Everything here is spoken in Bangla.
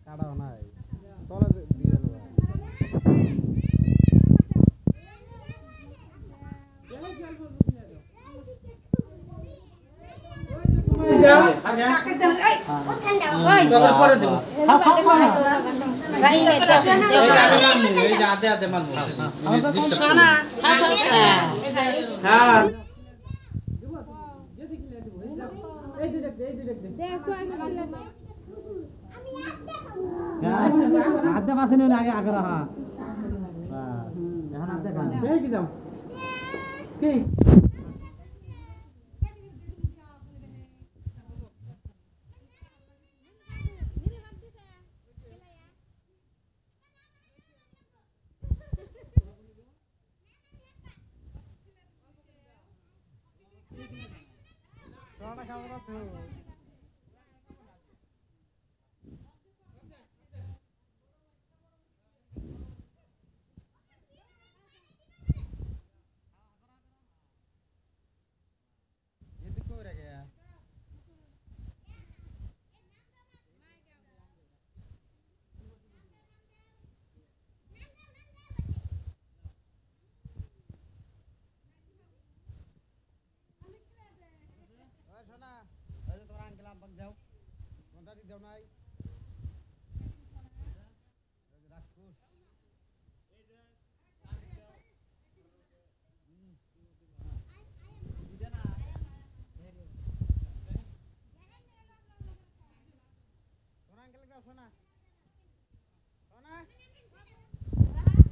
কাটাও নাই তলে দিয়ে দেবো আধা পাশে নিয়ে আগে আগে রাখা এখন আধা খান কি দাম কি খাওয়া খাবো না তো শোনা ওই যে তোমার আঙ্কেল আব্বাক দাও কোনটা দি দাও নাই রাক্ষস এই যে দিদা না তোমার আঙ্কেল দাও শোনা